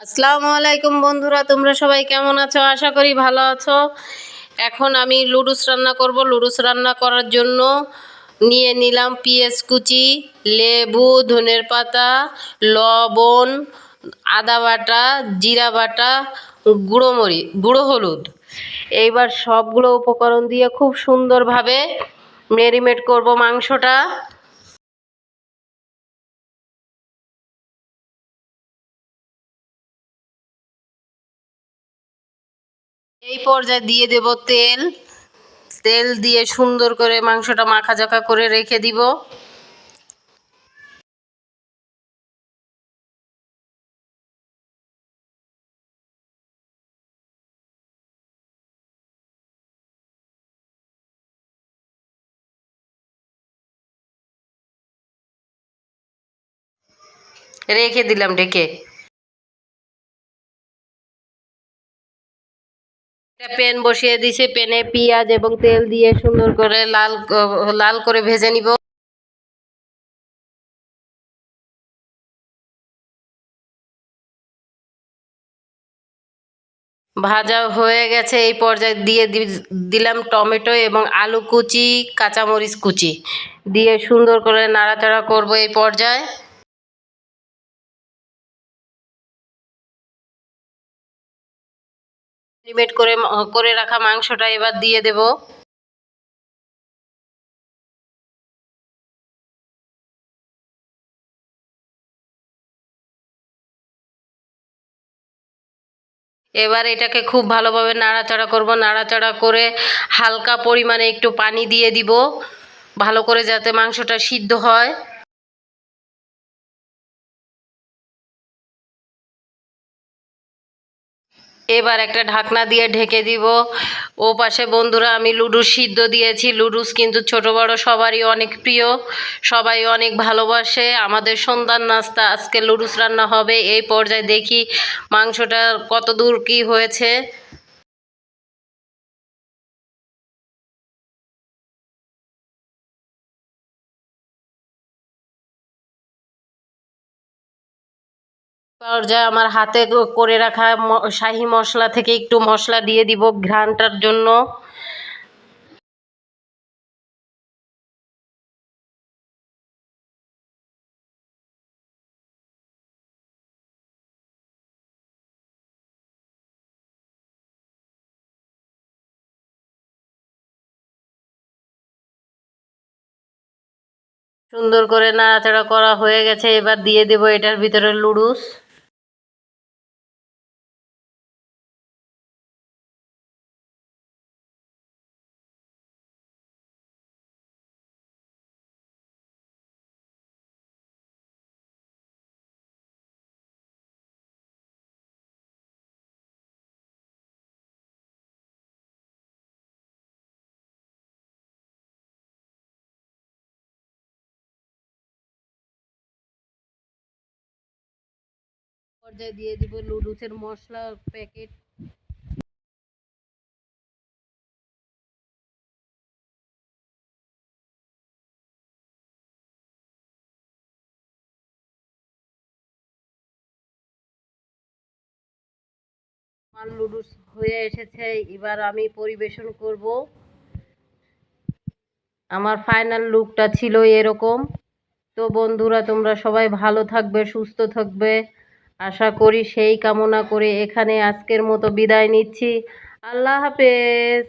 আসসালামু আলাইকুম বন্ধুরা, তোমরা সবাই কেমন আছো? আশা করি ভালো আছো। এখন আমি লুডুস রান্না করব। লুডুস রান্না করার জন্য নিয়ে নিলাম পেঁয়াজ কুচি, লেবু, ধনের পাতা, লবণ, আদা বাটা, জিরা বাটা, গুঁড়ো হলুদ। এইবার সবগুলো উপকরণ দিয়ে খুব সুন্দরভাবে ম্যারিনেট করব মাংসটা। এই পর্যায়ে দিয়ে দেব তেল। তেল দিয়ে সুন্দর করে মাংসটা মাখাজাখা করে রেখে দিব। রেখে দিলাম ঢেকে। একটা প্যান বসিয়ে দিয়েছি, প্যানে পেঁয়াজ এবং তেল দিয়ে সুন্দর করে লাল করে ভেজে নিব। ভাজা হয়ে গেছে। এই পর্যায়ে দিয়ে দিলাম টমেটো এবং আলু কুচি, কাঁচামরিচ কুচি দিয়ে সুন্দর করে নাড়াচাড়া করব। এই পর্যায়ে ম্যারিনেট করে রাখা মাংসটা এবার দিয়ে দেব। এবার এটাকে খুব ভালোভাবে নাড়াচাড়া করব। নাড়াচাড়া করে হালকা পরিমাণে একটু পানি দিয়ে দিব, ভালো করে যাতে মাংসটা সিদ্ধ হয়। এবার একটা ঢাকনা দিয়ে ঢেকে দিব। ও পাশে বন্ধুরা আমি লুডুস সিদ্ধ দিয়েছি। লুডুস কিন্তু ছোট বড় সবারই অনেক প্রিয়, সবাই অনেক ভালোবাসে। আমাদের সন্ধ্যার নাস্তা আজকে লুডুস রান্না হবে। এই পর্যায়ে দেখি মাংসটা কত দূর কি হয়েছে। পর্যায়ে আমার হাতে করে রাখা শাহি মশলা থেকে একটু মশলা দিয়ে দিব ঘ্রাণটার জন্য। সুন্দর করে নাড়াচাড়া করা হয়ে গেছে। এবার দিয়ে দেব এটার ভিতরে লুডুস। পর্যায়ে দিয়ে দিব লুডুসের মশলা প্যাকেট। আমার লুডুস হয়ে এসেছে, এবার আমি পরিবেশন করব। আমার ফাইনাল লুকটা ছিল এরকম। তো বন্ধুরা তোমরা সবাই ভালো থাকবে, সুস্থ থাকবে আশা করি। সেই কামনা করে এখানে আজকের মতো বিদায় নিচ্ছি। আল্লাহ হাফেজ।